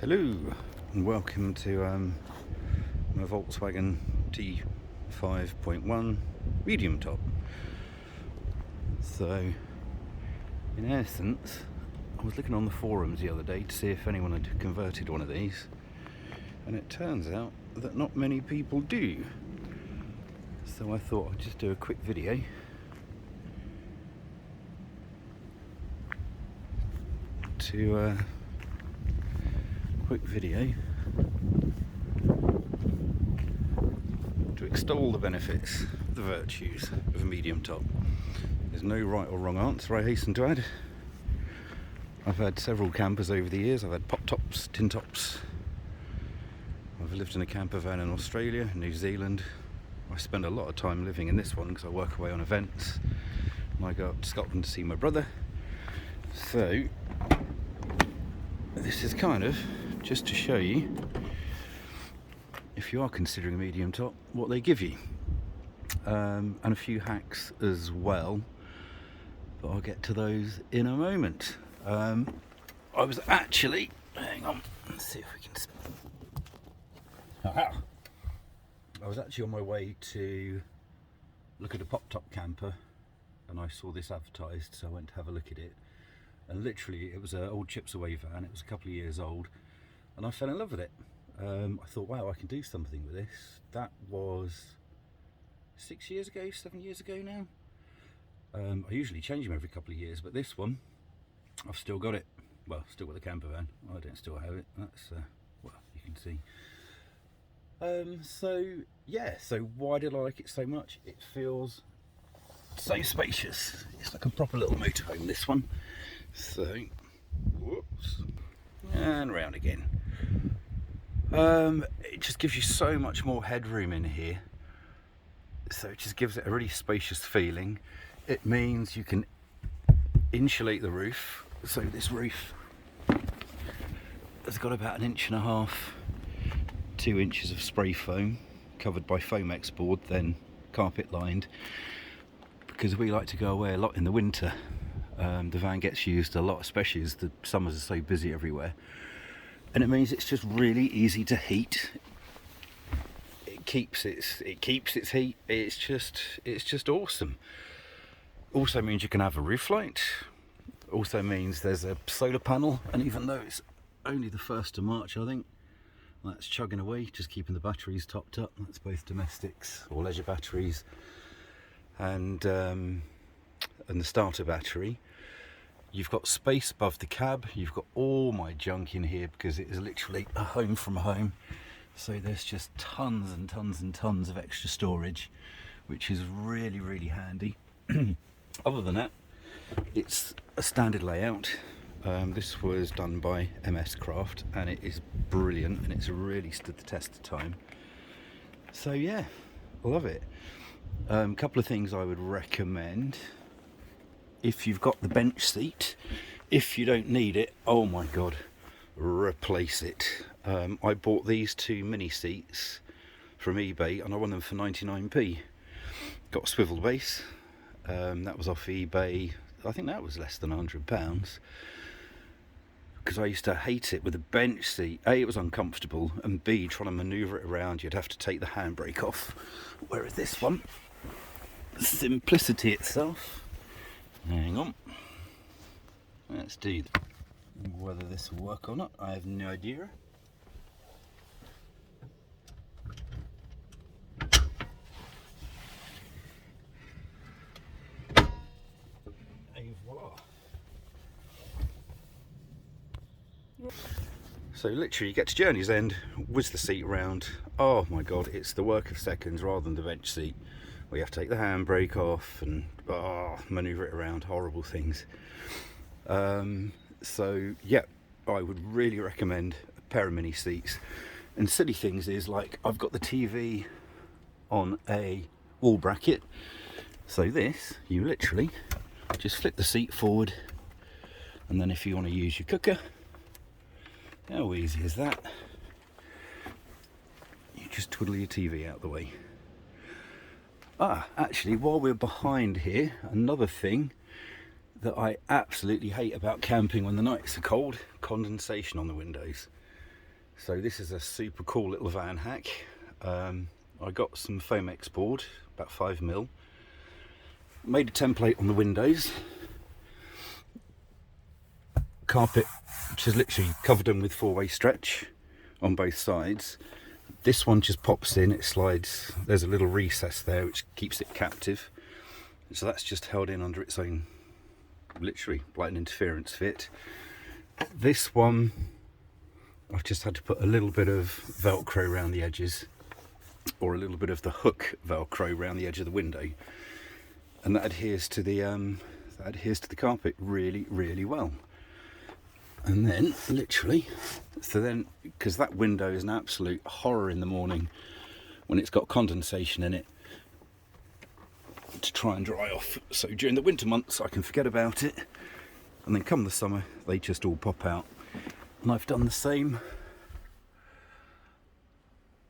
Hello and welcome to my Volkswagen T5.1 medium top. So in essence, I was looking on the forums the other day to see if anyone had converted one of these, and it turns out that not many people do. So I thought I'd just do a quick video to extol the benefits, the virtues of a medium top. There's no right or wrong answer, I hasten to add. I've had several campers over the years. I've had pop tops, tin tops. I've lived in a camper van in Australia, New Zealand. I spend a lot of time living in this one because I work away on events and I go up to Scotland to see my brother. So this is kind of just to show you, if you are considering a medium top, what they give you, and a few hacks as well, but I'll get to those in a moment. I was actually, hang on, let's see if we can. I was actually on my way to look at a pop-top camper, and I saw this advertised, so I went to have a look at it. And literally, it was an old chips away van. It was a couple of years old, and I fell in love with it. I thought, wow, I can do something with this. That was 6 years ago, 7 years ago now. I usually change them every couple of years, but this one, I've still got it. Well, still got the camper van. I don't still have it. That's, well, you can see. So, yeah, so why did I like it so much? It feels so spacious. It's like a proper little motorhome, this one. So, whoops, and round again. It just gives you so much more headroom in here, so it just gives it a really spacious feeling. It means you can insulate the roof, so this roof has got about 1.5 inches, 2 inches of spray foam covered by Foamex board, then carpet lined, because we like to go away a lot in the winter. The van gets used a lot, especially as the summers are so busy everywhere. And it means it's just really easy to heat. It keeps its heat. It's just awesome. Also means you can have a roof light. Also means there's a solar panel, and even though it's only the 1st of March, I think, that's chugging away, just keeping the batteries topped up. That's both domestics or leisure batteries, and the starter battery. You've got space above the cab. You've got all my junk in here because it is literally a home from home. So there's just tons and tons and tons of extra storage, which is really, really handy. Other than that, it's a standard layout. This was done by MS Craft, and it is brilliant, and it's really stood the test of time. So yeah, I love it. A couple of things I would recommend. If you've got the bench seat, if you don't need it, oh my god, replace it. I bought these 2 mini seats from eBay, and I won them for 99p. Got a swivel base. That was off eBay. I think that was less than £100, because I used to hate it with a bench seat. A, it was uncomfortable, and B, trying to manoeuvre it around, you'd have to take the handbrake off. Whereas this one, simplicity itself. Hang on, let's do that. Whether this will work or not, I have no idea. Et voila. So literally you get to Journey's End, whiz the seat around. Oh my god, it's the work of seconds rather than the bench seat, where you have to take the handbrake off and manoeuvre it around, horrible things. So yeah, I would really recommend a pair of mini seats. And silly things is, like, I've got the TV on a wall bracket, so this, you literally just flip the seat forward, and then if you want to use your cooker, how easy is that? You just twiddle your TV out the way. Actually, while we're behind here, another thing that I absolutely hate about camping when the nights are cold, condensation on the windows. So this is a super cool little van hack. I got some Foamex board, about 5mm, made a template on the windows, carpet which is literally covered them with 4-way stretch on both sides. This one just pops in, it slides, there's a little recess there which keeps it captive, so that's just held in under its own, literally like an interference fit. This one I've just had to put a little bit of velcro around the edges, or a little bit of the hook velcro around the edge of the window, and that adheres to the carpet really well. And then literally, so then, because that window is an absolute horror in the morning when it's got condensation in it, to try and dry off. So during the winter months I can forget about it, and then come the summer they just all pop out. And I've done the same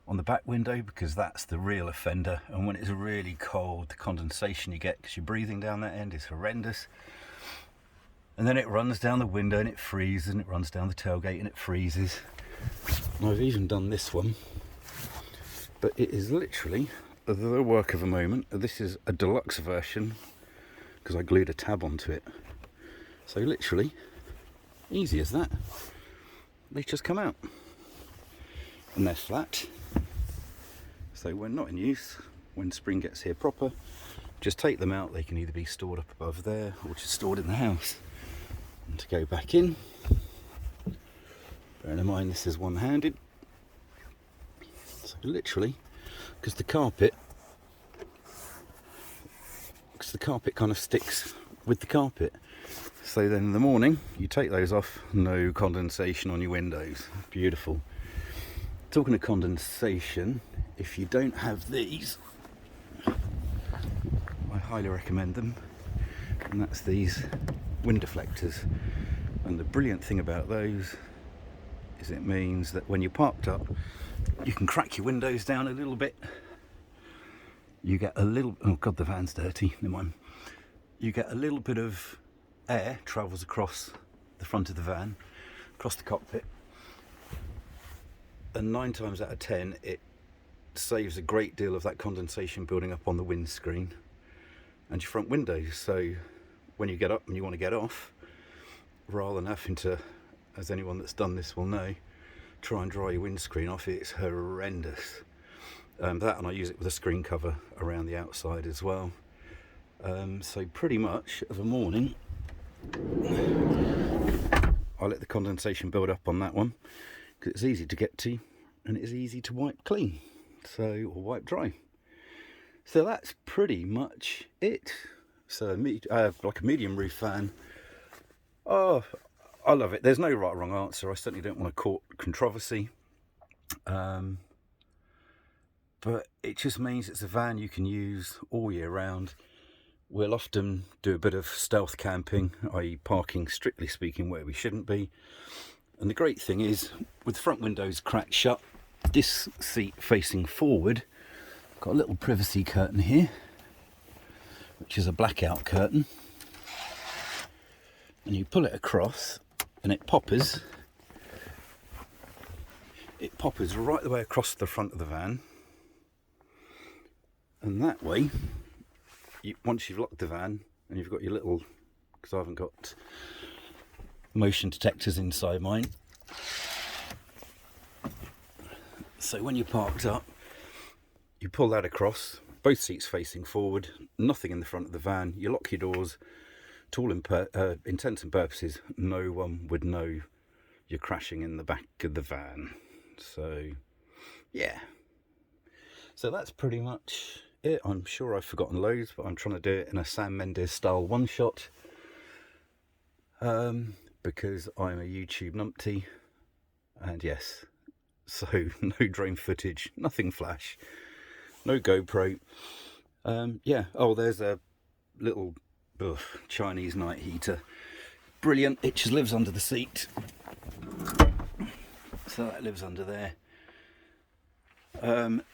on the back window, because that's the real offender, and when it's really cold the condensation you get because you're breathing down that end is horrendous. And then it runs down the window and it freezes, and it runs down the tailgate and it freezes. And I've even done this one, but it is literally the work of a moment. This is a deluxe version because I glued a tab onto it. So literally, easy as that. They just come out. And they're flat. So when not in use, when spring gets here proper, just take them out. They can either be stored up above there or just stored in the house. And to go back in, bearing in mind this is one-handed, so literally, because the carpet kind of sticks with the carpet, so then in the morning you take those off, no condensation on your windows. Beautiful. Talking of condensation, if you don't have these, I highly recommend them, and that's these wind deflectors. And the brilliant thing about those is it means that when you're parked up you can crack your windows down a little bit. You get a little, oh god, the van's dirty, never mind. You get a little bit of air travels across the front of the van, across the cockpit, and 9 times out of 10 it saves a great deal of that condensation building up on the windscreen and your front windows. So when you get up and you want to get off, rather than having to, as anyone that's done this will know, try and dry your windscreen off, it's horrendous. That, and I use it with a screen cover around the outside as well. So pretty much of a morning I let the condensation build up on that one, because it's easy to get to and it's easy to wipe clean, or wipe dry. So that's pretty much it. So like a medium roof fan. Oh, I love it. There's no right or wrong answer. I certainly don't want to court controversy. But it just means it's a van you can use all year round. We'll often do a bit of stealth camping, i.e. parking, strictly speaking, where we shouldn't be. And the great thing is, with the front windows cracked shut, this seat facing forward, got a little privacy curtain here, which is a blackout curtain, and you pull it across and it poppers right the way across the front of the van, and that way once you've locked the van and you've got your little, because I haven't got motion detectors inside mine, so when you're parked up you pull that across, both seats facing forward, nothing in the front of the van, you lock your doors. To all intents and purposes, no one would know you're crashing in the back of the van. So yeah, so that's pretty much it. I'm sure I've forgotten loads, but I'm trying to do it in a Sam Mendes style one shot, because I'm a YouTube numpty, and yes, so no drone footage, nothing flash, no GoPro. Yeah, oh, there's a little Chinese night heater, brilliant. It just lives under the seat, so that lives under there.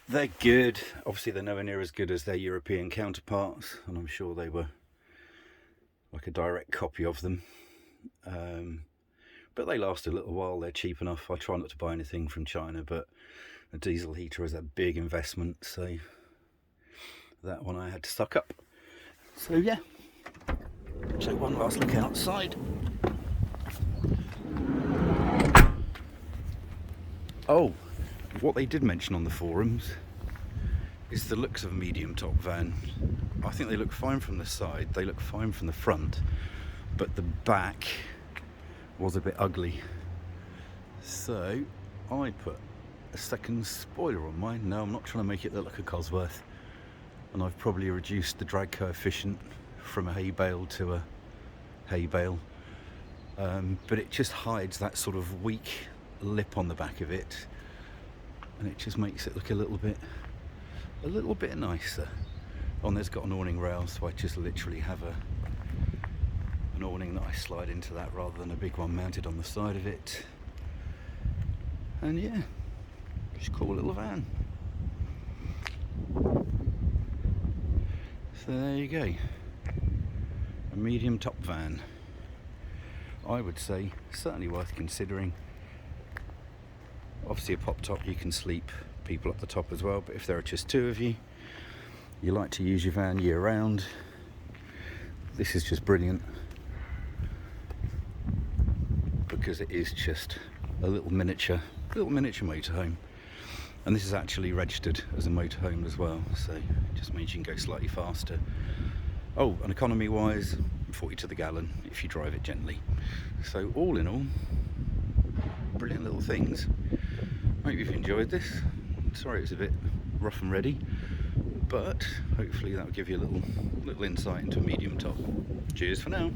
They're good. Obviously they're nowhere near as good as their European counterparts, and I'm sure they were like a direct copy of them, but but they last a little while. They're cheap enough. I try not to buy anything from China, but a diesel heater is a big investment, so that one I had to suck up. So yeah, so one last look outside. Oh, what they did mention on the forums is the looks of a medium top van. I think they look fine from the side, they look fine from the front, but the back was a bit ugly. So I put a second spoiler on mine. No, I'm not trying to make it look like a Cosworth, and I've probably reduced the drag coefficient from a hay bale to a hay bale, but it just hides that sort of weak lip on the back of it, and it just makes it look a little bit nicer. And there's got an awning rail, so I just literally have an awning that I slide into that rather than a big one mounted on the side of it. And yeah, just cool little van. So there you go, a medium top van. I would say certainly worth considering. Obviously a pop top, you can sleep people up the top as well, but if there are just two of you, you like to use your van year round, this is just brilliant, because it is just a little miniature motorhome. And this is actually registered as a motorhome as well, so it just means you can go slightly faster. Oh, and economy wise, 40 to the gallon if you drive it gently. So all in all, brilliant little things. Hope you've enjoyed this. Sorry it's a bit rough and ready, but hopefully that will give you a little insight into a medium top. Cheers for now.